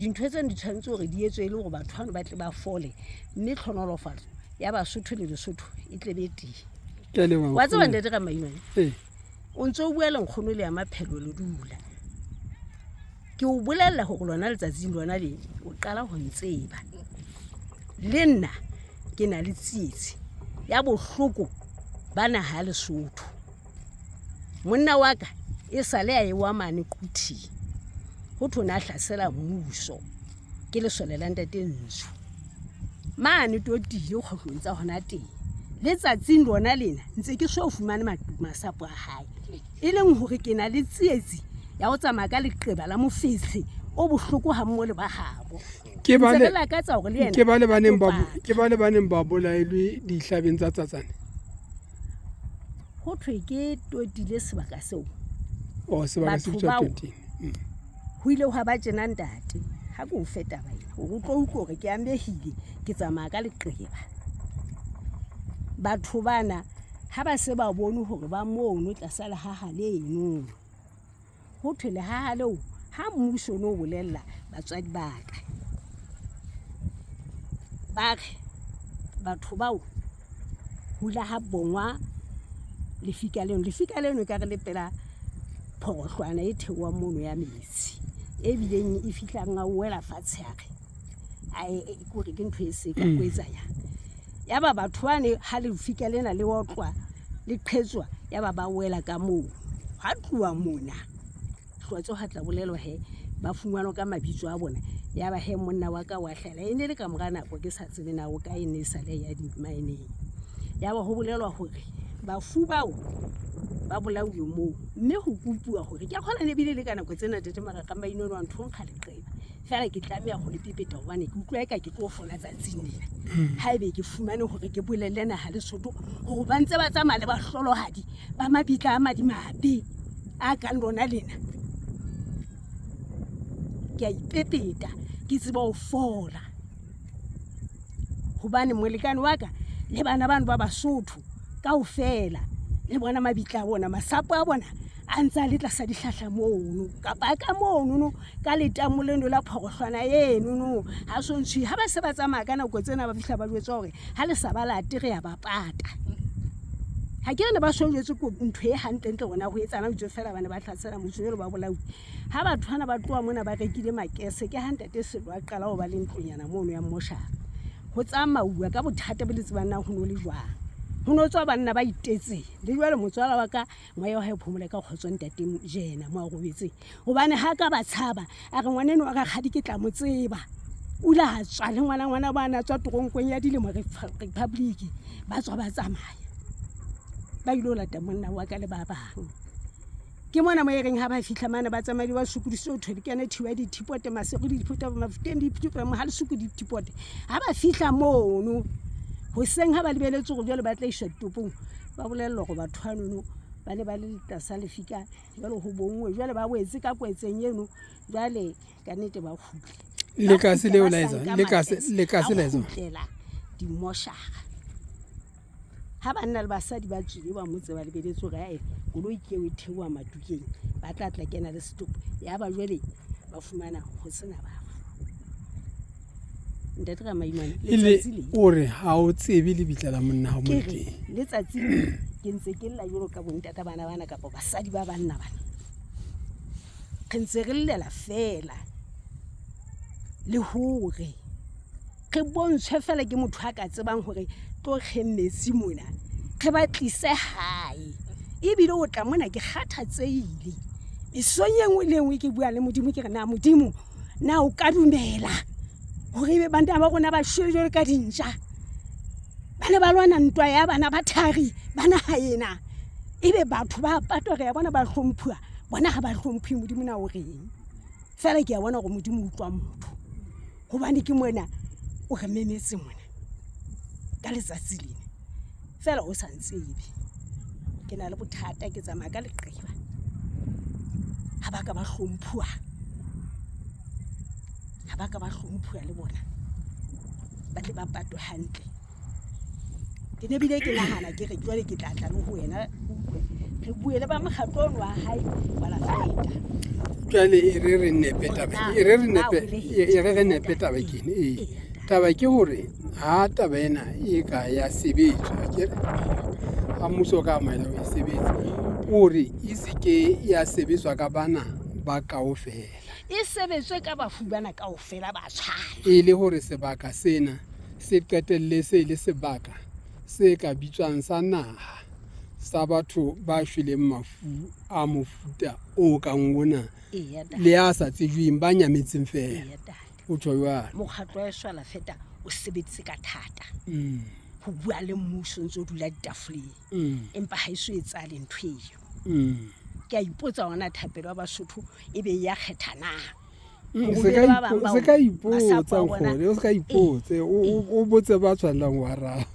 dintho tse di tshwanetse gore di etswe le gore batho ba tle ba fole mme tlhonolofatso ya Basotho le Lesotho e tle be teng wa tseba ntate ka Maimane o ntse o bua le nkgono le ya maphelo le dula ke o bolella gore lona letsatsing lona le o qala ho ntseba le nna ke na le tsietsi ya bohloko bana ha Lesotho monna wa ka e sale ya ewa mane Quthi ho thona hlasela mmuso ke le solela ntate ntsho mane totile go hlotsa hona teng letsatsing lona lena ntse ke so fumane masapo a hae e leng hore ke na le tsietsi ya go tsamaya ka leqeba la mofetse o bohloko ha mmole ba habo ke ba le baneng ba bolailwe dihlabeng tsa tsatsane ho thwe ke totile sebaka seo sebaka se tswa 20 ho ile ha ba tjena ntate ha ke o feta ba ena o tlo utlwa gore ke amehile ke tsamaya ka leqeba batho bana ha ba se ba bone hore ba mono tla sala ha leno ho thwe le ha leo ha mmuso no bolella batswadi ba ka ba re batho bao hula ha bongwa lefika leno ka re le pela phorohlwana e thewa mono ya metsi e bileng e fihlang a wela fatshe ya re ai gore ke ntho e se ka kwetsa ya ba batho bane ha le fika lena le otlwa le qhetswa ya ba wela ka moo ha tluwa mona hlotso ha tla bolelo he ba fungwana ka mabitso a bona ya ba he monna wa ka wa hlela e ne le ka mora nako ke sa tsebe na o ka e ne sale ya di maeneng ya ba ho bolelwa hore ba fu bao ba bolauwe moo mme ho kupua hore ke khona ne bile le ka nako tsena tete mara ka maino wa ntho nkga le qeba fela ke tlameya go le pipeta hobane ke utlwa eka ke tlo fola tsatsing lena ha ebe ke fumane hore ke bolelle na ha Lesotho go ba ntse ba tsamaya le ba hlolohadi ba mabitla a madimabe a ka lona lena ke a ipepeta ke tseba ho fola hobane molekane wa ka le bana ba Basotho kaofela le bona mabitla a bona masapo a bona a ntse a le tlasa dihlahla mono kapa ka mono ka letamo leno la phorohlwana eno ha so ntshi ha ba se ba tsamaya ka nako tsena ba fihla ba jwetsa hore ha le sa ba la tere ya ba pata ha ke ne ba shojetse ko ntho e hantle gona go etsana o tse fela bana ba tlhatsela motswelo ba bolaudi ha batho hana ba tloa mona ba rekile makese ke hantate se lwa qala go ba le ntlonyana mono ya mmoshaka ho tsamauwa ka bothata bo le tsebana ho no le jwang ho no tswa banna ba itetse le jwale motswala wa ka moya wa hae phomole ka kgotswa ntate jena mo a go betse hobane ha ka ba tshaba a re ngwaneno wa ga khadi ke tla mo tseba ula ha tswa le ngwana bana tswa toronkong ya dilemo republic ba tswa ba tsamaya ba ilo lata monna wa ka le ba bang ke mona mo ereng ha ba fihla mana ba tsamaya ba sukudise o thwe ke ene thiwa di thipote masego di phota ba mafuteng di phota mo ha le sukudi thipote ha ba fihla mono ho seng ha ba lebeletse go jwale ba tla isha topong ba bolella go batho hanono ba le tlasa lefika jwale ho bongwe jwale ba boetse ka kwetseng eno jwale ka nnete ba khutle le ka se le olaetsa di moshara ha banna le basadi ba tswile ba motse ba lebeletse go ya koloi ke o thewa matukeng ba tla kena le stop ya ba jwale ba fumana ho sena ba ntate ka Maimane le ore ha o tsebe le bitla la monna ha mo teng letsatsi ke ntse ke lla jolo ka bontata bana kapa basadi ba banna bana ke ntse re llela fela le hore ke bontshwe fela ke motho a ka tsebang hore tlo kgemmetsi mona ke ba tlise hae ebile o tla mona ke kgathatseile mesonyeng le engwe ke bua le modimo ke re na modimo na o ka dumela hore be bana ba rona ba shwele ka dintja bana ba lwana ntwa ya bana ba thari bana haena ebe batho ba patwa re ya bona ba hlomphuwa bona ha ba hlomphi modimo na o reng fela ke ya bona go modimo utlwa motho hobane ke mona o re memetse mona ka letsatsi lena fela o sa ntsebe ke na le bothata ke tsamaya ka leqeba ha ba ka ba hlomphuwa ba ka ba hlomphuwa le bona ba tle ba patwe hantle ke ne bile ke nahana ke re jwale ke tla le ho wena re buele ba mokgatlo wa hae wala feta jwale e re nepe taba kene taba ke hore ha taba ena e ka ya sebetswa akere ha mmuso ka maela o e sebetsa hore e seke ya sebetswa ka bana ba kaofela e sebetswe ka bafu bana kaofela ba tshwana e le hore sebaka sena se qetelle se le sebaka se ka bitswang sa naha sa batho ba shweleng mafu a mofuta o kang ona le a sa tsejweng ba nyametseng fela o tjho jwalo mokgatlo wa Eswala Feta o sebetse ka thata ho bua le mmuso ntse o dula ditafoleng empa ha iso etsale ntho eo ke a ipotsa ona Thapelo wa Basotho e be ya kgethana se ka ipotsa gore o se ka ipotse o botse ba tshwanang wa ra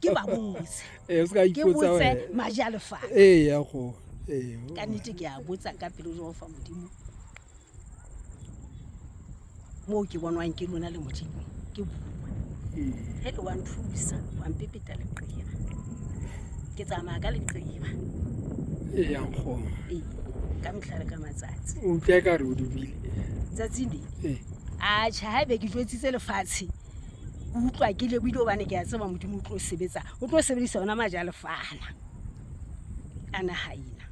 ke ba botse o se ka ipotsa wena maja lefa ya go ka nnete ke a botsa ka pelo jo fa modimo mo ke bonwang ke lona le modimo ke bua hele wa nthusa wa mpepeta leqeba ke tsamaya ka leqeba ya go ka mehla le ka matsatsi o tla ka re o dubile tsatsi ndi a tjha ha be ke jwetsitse lefatshe utlwa ke le bile hobane ke a tseba modimo o tlo sebedisa ona maja lefana ana haina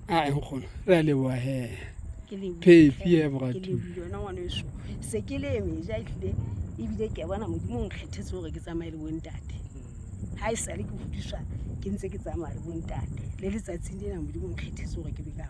a nkgono re le wa he ke le phefi e bratu ke le yona ngwana weso se ke le meja itlile ebile ke bona modimo o nkgethetse hore ke tsamaye le bontate ha e sale ke hodiswa ke ntse ke tsamaya le bontate le letsatsing lena modimo o nkgethetse hore ke be ka